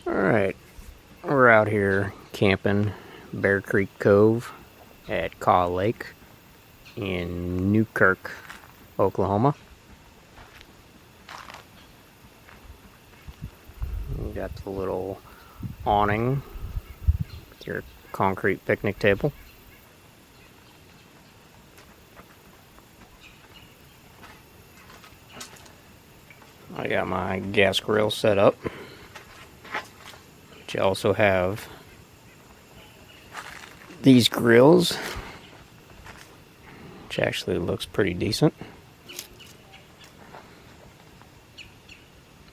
Alright, we're out here camping Bear Creek Cove at Caw Lake in Newkirk, Oklahoma. We got the little awning with your concrete picnic table. I got my gas grill set up. But you also have these grills, which actually looks pretty decent.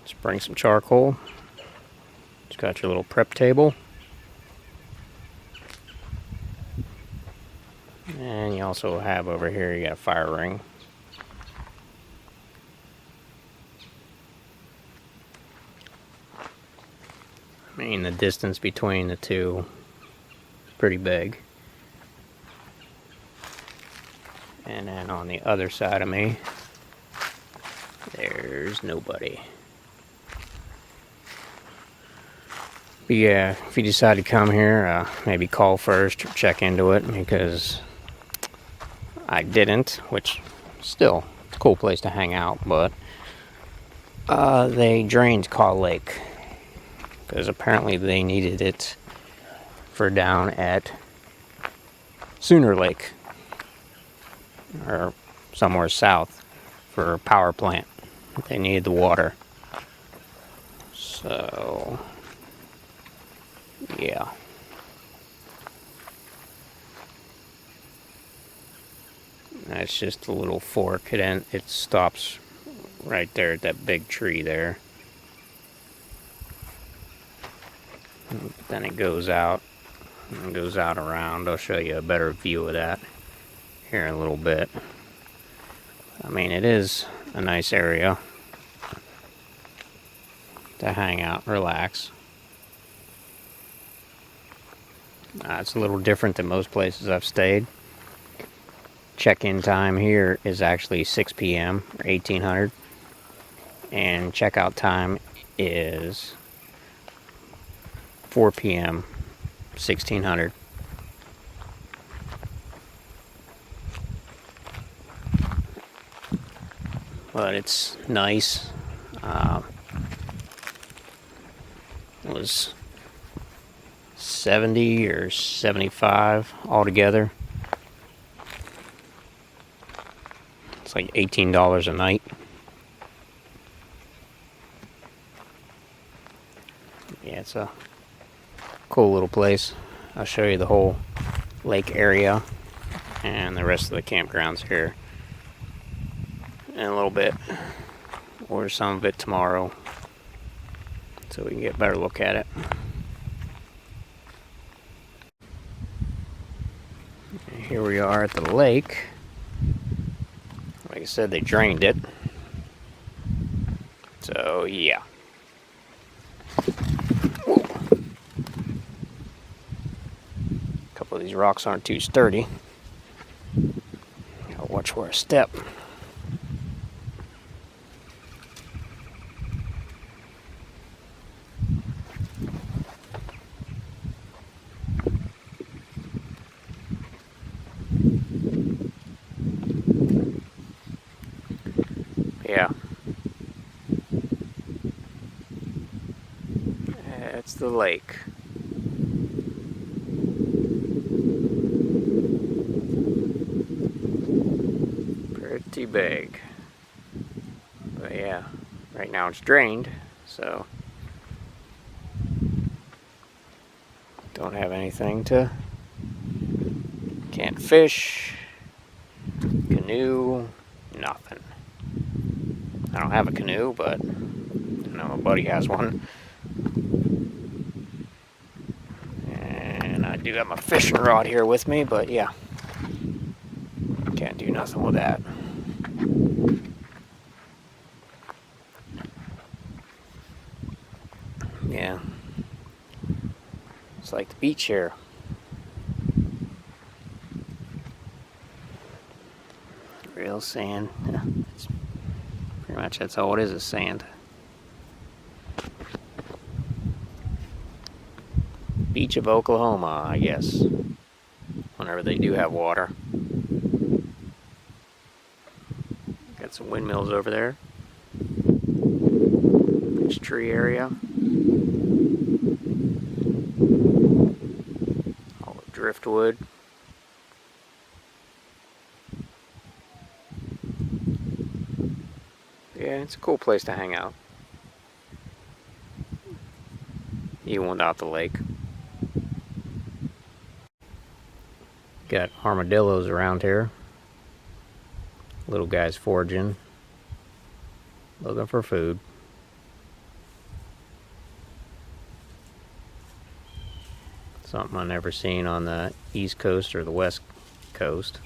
Let's bring some charcoal. It's got your little prep table. And you also have over here, you got a fire ring. I mean, the distance between the two is pretty big. And then on the other side of me, there's nobody. But yeah, if you decide to come here, maybe call first or check into it, because I didn't, which still, it's a cool place to hang out, but they drained Caw Lake because apparently they needed it for down at Sooner Lake or somewhere south for a power plant. They needed the water. So yeah. That's just a little fork. It stops right there at that big tree there. Then it goes out and goes out around. I'll show you a better view of that here in a little bit. I mean, it is a nice area to hang out, relax. It's a little different than most places I've stayed. Check-in time here is actually 6 p.m. or 1800, and checkout time is 4 p.m. 1600. But it's nice. It was 70 or 75 altogether. It's like $18 a night. Yeah, it's a cool little place. I'll show you the whole lake area and the rest of the campgrounds here in a little bit, or some of it tomorrow, so we can get a better look at it. And here we are at the lake. Like I said, they drained it. So yeah. Whoa. A couple of these rocks aren't too sturdy. Gotta watch where I step. Yeah. That's the lake. Pretty big. But yeah, right now it's drained, so don't have anything to, can't fish, canoe, nothing. I don't have a canoe, but I know my buddy has one. And I do have my fishing rod here with me, but yeah, can't do nothing with that. Yeah, it's like the beach here. Real sand. It's pretty much, that's all it is sand. beach of Oklahoma, I guess, whenever they do have water. Got some windmills over there. Beach tree area. All the driftwood. Yeah, it's a cool place to hang out. Even without the lake. Got armadillos around here. Little guys foraging. Looking for food. Something I've never seen on the East Coast or the West Coast.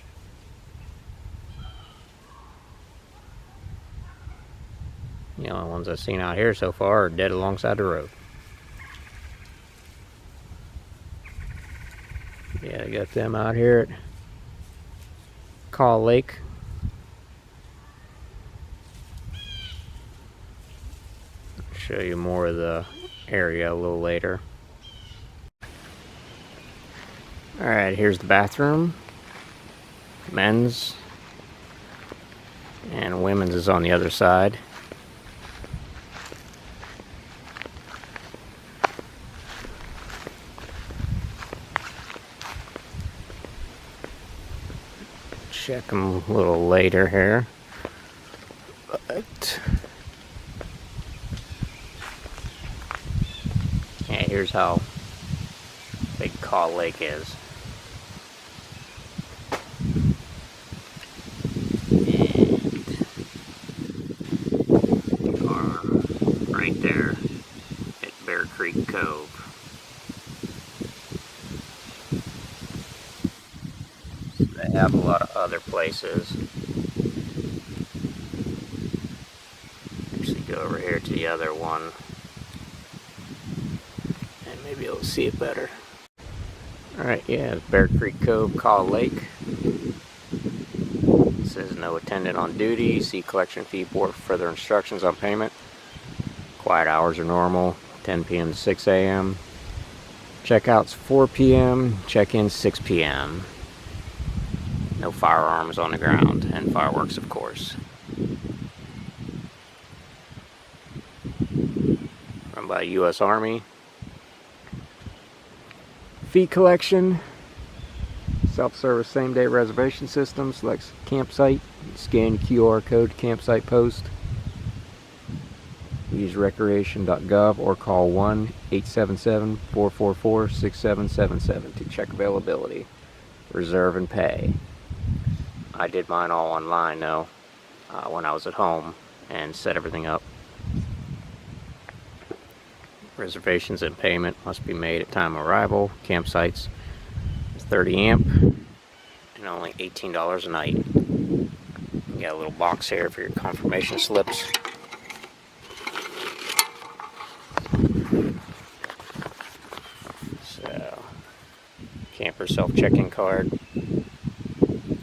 The only ones I've seen out here so far are dead alongside the road. Yeah, I got them out here at Cove Lake. I'll show you more of the area a little later. Alright, here's the bathroom. Men's. And women's is on the other side. Check them a little later here. But yeah, here's how big Cove Lake is. And we are right there at Bear Creek Cove. They have a lot of other places. Actually go over here to the other one and maybe you'll see it better. Alright, yeah, Bear Creek Cove, Cove Lake. It says no attendant on duty. See collection fee board for further instructions on payment. Quiet hours are normal, 10 p.m. to 6 a.m. Checkouts 4 p.m. Check-in 6 p.m. No firearms on the ground, and fireworks, of course. Run by U.S. Army. Fee collection. Self-service same-day reservation system. Selects campsite. Scan QR code campsite post. Use recreation.gov or call 1-877-444-6777 to check availability. Reserve and pay. I did mine all online though, when I was at home and set everything up. Reservations and payment must be made at time of arrival. Campsites is 30 amp and only $18 a night. You got a little box here for your confirmation slips. So, camper self-check-in card.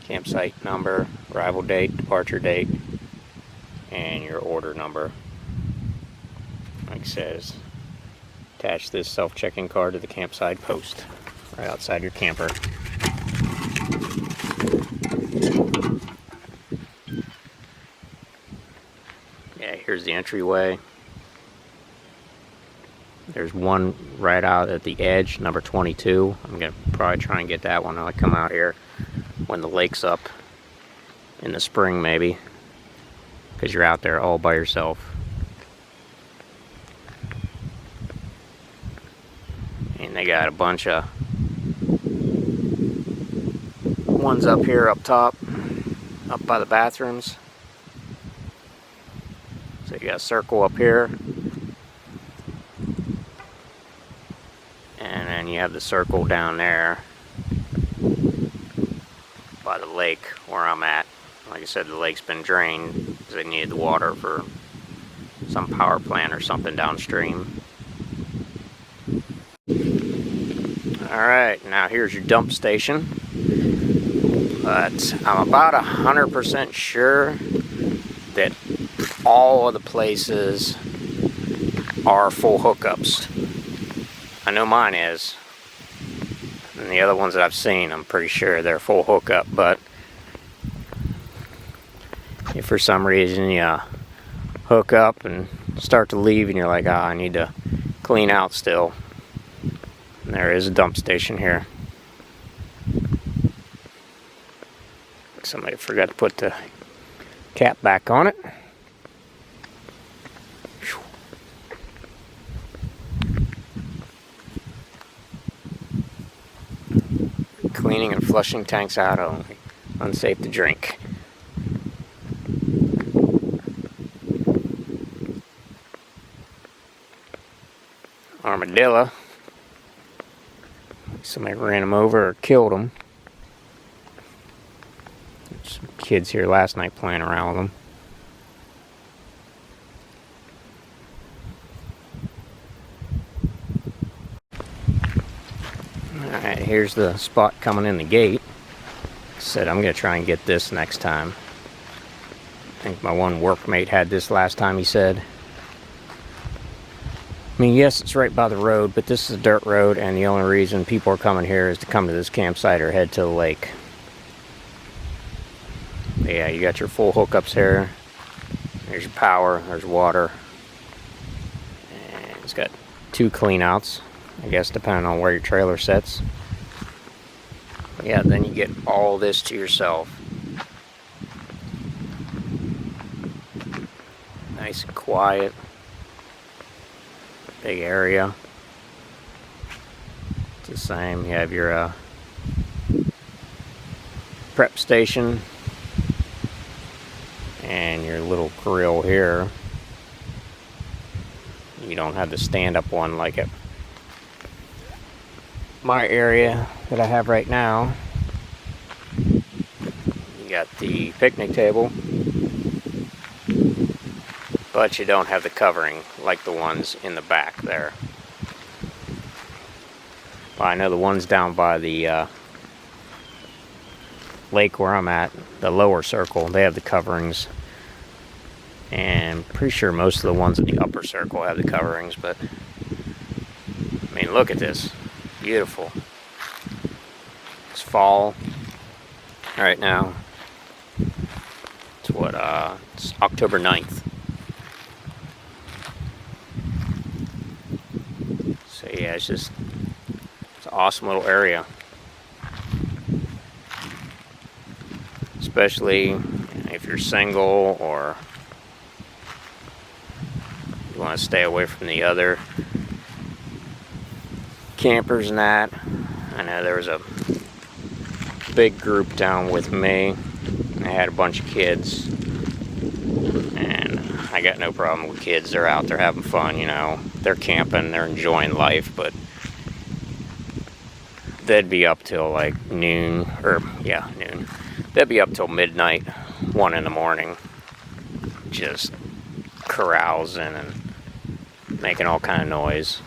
Campsite number, arrival date, departure date, and your order number. Like it says, attach this self-check-in card to the campsite post right outside your camper. Yeah, here's the entryway. There's one right out at the edge, number 22. I'm gonna probably try and get that one when I come out here when the lake's up in the spring, maybe, because you're out there all by yourself. And they got a bunch of ones up here up top, up by the bathrooms. So you got a circle up here, and then you have the circle down there by the lake where I'm at. Like I said, the lake's been drained because they needed the water for some power plant or something downstream. Alright, now here's your dump station. But I'm about 100% sure that all of the places are full hookups. I know mine is. And the other ones that I've seen, I'm pretty sure they're full hookup, but if for some reason you hook up and start to leave and you're like, I need to clean out still, and there is a dump station here. Somebody forgot to put the cap back on it. Cleaning and flushing tanks out only. Unsafe to drink. Armadillo. Somebody ran him over or killed him. There's some kids here last night playing around with them. Alright, here's the spot coming in the gate. Said I'm going to try and get this next time. I think my one workmate had this last time, he said. I mean, yes, it's right by the road, but this is a dirt road, and the only reason people are coming here is to come to this campsite or head to the lake. But yeah, you got your full hookups here. There's your power, there's water. And it's got 2 cleanouts, I guess, depending on where your trailer sits. But yeah, then you get all this to yourself. Nice and quiet. Big area. It's the same. You have your prep station and your little grill here. You don't have the stand-up one like at my area that I have right now. You got the picnic table, but you don't have the covering like the ones in the back there. Well, I know the ones down by the lake where I'm at, the lower circle, they have the coverings. And I'm pretty sure most of the ones in the upper circle have the coverings, but I mean, look at this. Beautiful. It's fall right now. It's what, it's October 9th. So yeah, it's an awesome little area. Especially if you're single or you want to stay away from the other campers and that. I know there was a big group down with me. They had a bunch of kids. And I got no problem with kids. They're out there having fun, you know. They're camping, they're enjoying life, but they'd be up till like noon. They'd be up till midnight, 1 in the morning, just carousing and making all kind of noise.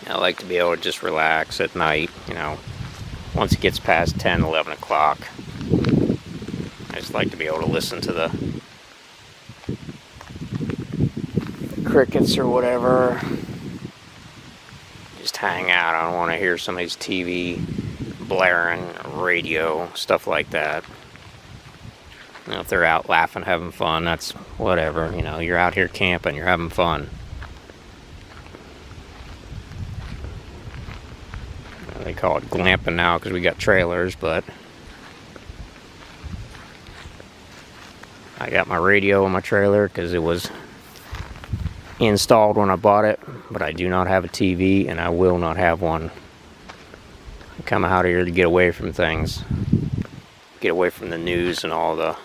I like to be able to just relax at night, you know, once it gets past 10, 11 o'clock. I just like to be able to listen to the crickets or whatever. Just hang out. I don't want to hear somebody's TV blaring, radio, stuff like that. You know, if they're out laughing, having fun, that's whatever. You know, you're out here camping, you're having fun. They call it glamping now because we got trailers, but I got my radio in my trailer because it was installed when I bought it, but I do not have a TV and I will not have one. I come out here to get away from things, get away from the news and all the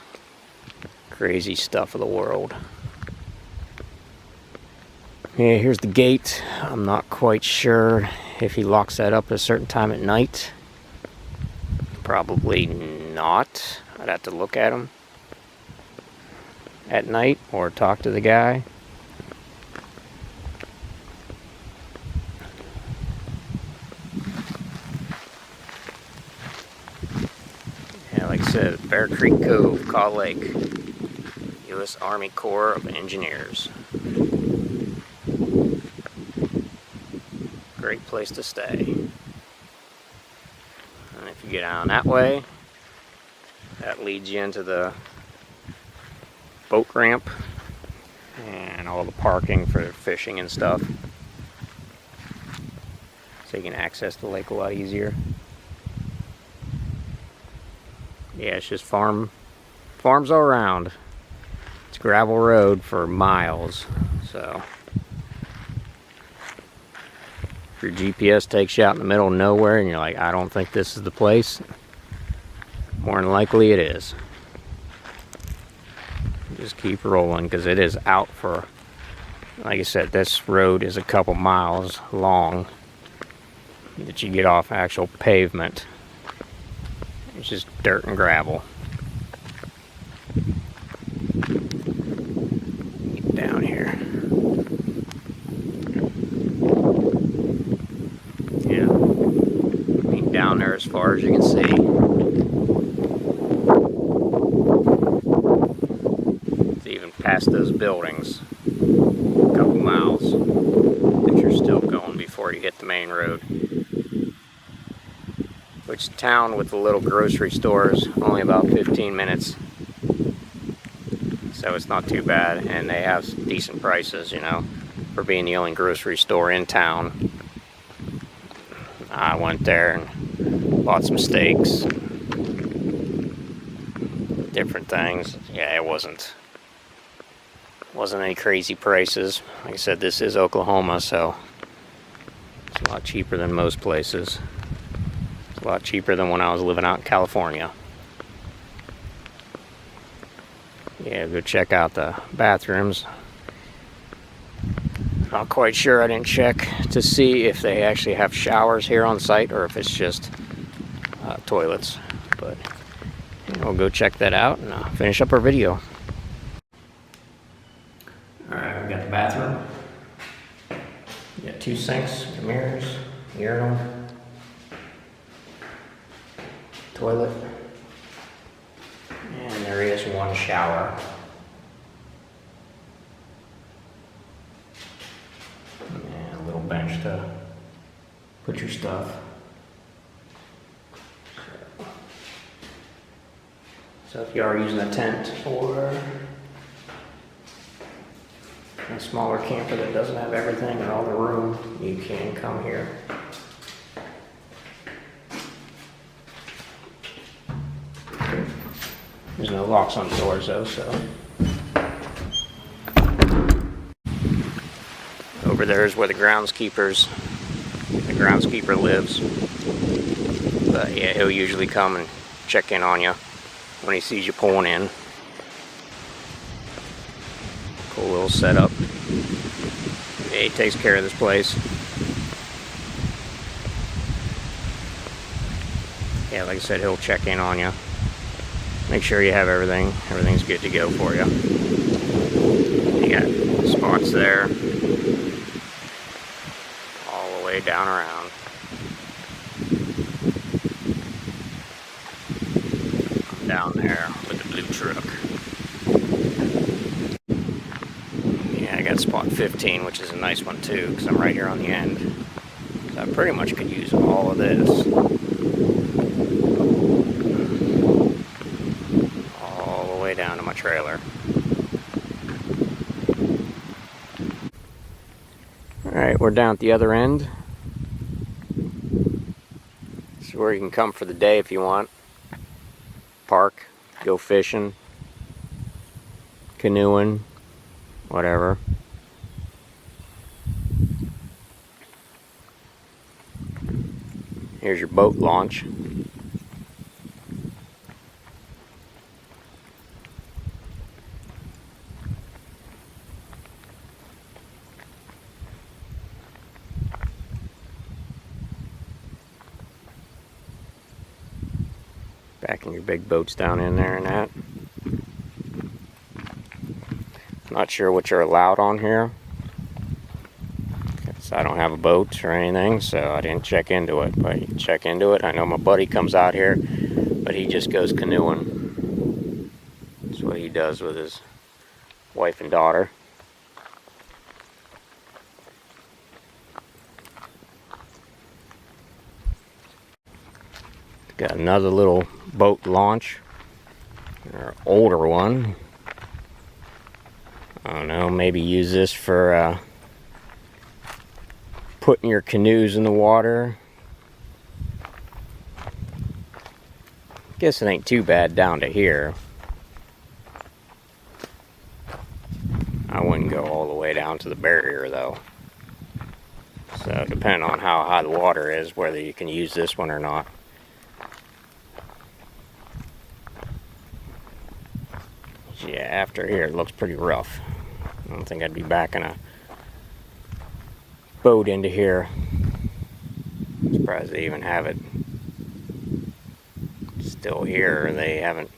crazy stuff of the world. Yeah, here's the gate. I'm not quite sure if he locks that up at a certain time at night. Probably not. I'd have to look at him at night or talk to the guy. Yeah, like I said, Bear Creek Cove, Caw Lake, U.S. Army Corps of Engineers. great place to stay. And if you get down that way, that leads you into the boat ramp and all the parking for fishing and stuff. So you can access the lake a lot easier. Yeah, it's just farms all around. It's gravel road for miles, so if your GPS takes you out in the middle of nowhere and you're like, I don't think this is the place, more than likely it is. Just keep rolling, because it is out for, like I said, this road is a couple miles long that you get off actual pavement. It's just dirt and gravel. Get down here. Yeah. I mean, down there as far as you can see. It's even past those buildings. A couple miles that you're still going before you hit the main road. Which town with the little grocery stores, only about 15 minutes. So it's not too bad, and they have decent prices, you know, for being the only grocery store in town. I went there and bought some steaks, different things. Yeah, it wasn't any crazy prices. Like I said, this is Oklahoma, so it's a lot cheaper than most places. A lot cheaper than when I was living out in California. Yeah, go check out the bathrooms. Not quite sure, I didn't check to see if they actually have showers here on site or if it's just toilets. But we'll go check that out and finish up our video. Alright, we got the bathroom. We got 2 sinks, mirrors, urinal, toilet, and there is 1 shower. And a little bench to put your stuff. So if you are using a tent or a smaller camper that doesn't have everything and all the room, you can come here. There's no locks on the doors though, so. Over there is where the groundskeeper lives. But yeah, he'll usually come and check in on you when he sees you pulling in. Cool little setup. Yeah, he takes care of this place. Yeah, like I said, he'll check in on you. Make sure you have everything. Everything's good to go for you. You got spots there. All the way down around. I'm down there with the blue truck. Yeah, I got spot 15, which is a nice one too, because I'm right here on the end. So I pretty much could use all of this. Down to my trailer. Alright, we're down at the other end. This is where you can come for the day if you want. Park, go fishing, canoeing, whatever. Here's your boat launch. Backing your big boats down in there and that. Not sure what you're allowed on here, because I don't have a boat or anything, so I didn't check into it. But you can check into it. I know my buddy comes out here, but he just goes canoeing. That's what he does with his wife and daughter. Got another little boat launch. Or older one. I don't know, maybe use this for putting your canoes in the water. Guess it ain't too bad down to here. I wouldn't go all the way down to the barrier though. So depending on how high the water is, whether you can use this one or not. Yeah, after here it looks pretty rough. I don't think I'd be backing a boat into here. I'm surprised they even have it still here. They haven't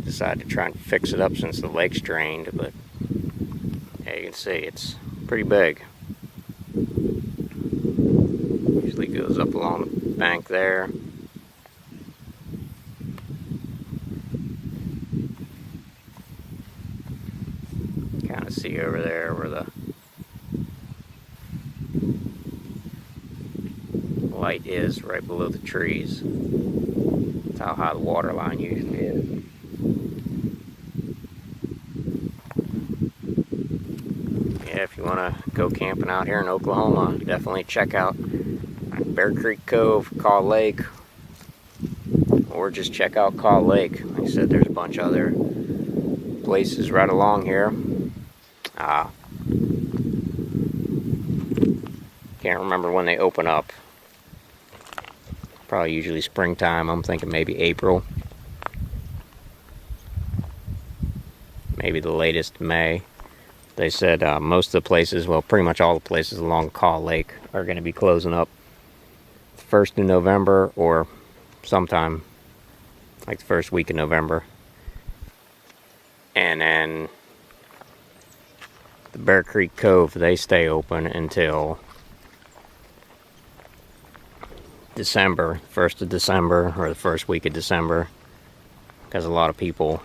decided to try and fix it up since the lake's drained, but yeah, you can see it's pretty big. Usually goes up along the bank there. Kind of see over there where the light is, right below the trees. That's how high the water line usually is. Yeah, if you want to go camping out here in Oklahoma, definitely check out Bear Creek Cove, Caw Lake, or just check out Caw Lake. Like I said, there's a bunch of other places right along here. Can't remember when they open up. Probably usually springtime. I'm thinking maybe April. Maybe the latest May. They said most of the places, well, pretty much all the places along Caw Lake are going to be closing up the 1st of November or sometime like the first week of November. And then the Bear Creek Cove, they stay open until December, 1st of December, or the first week of December, because a lot of people,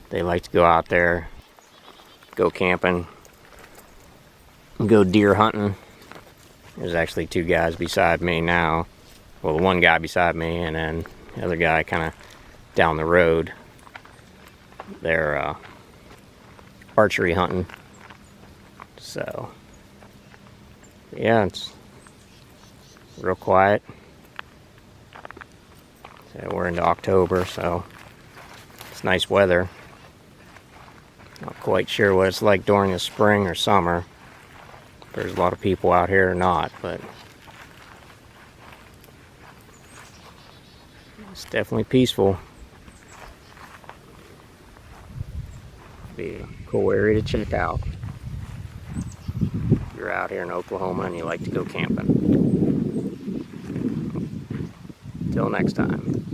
they like to go out there, go camping, go deer hunting. There's actually 2 guys beside me now. Well, the one guy beside me, and then the other guy kind of down the road. They're archery hunting. So, yeah, it's real quiet. So we're into October, so it's nice weather. Not quite sure what it's like during the spring or summer. There's a lot of people out here or not, but it's definitely peaceful. Be a cool area to check out if you're out here in Oklahoma and you like to go camping. Till next time.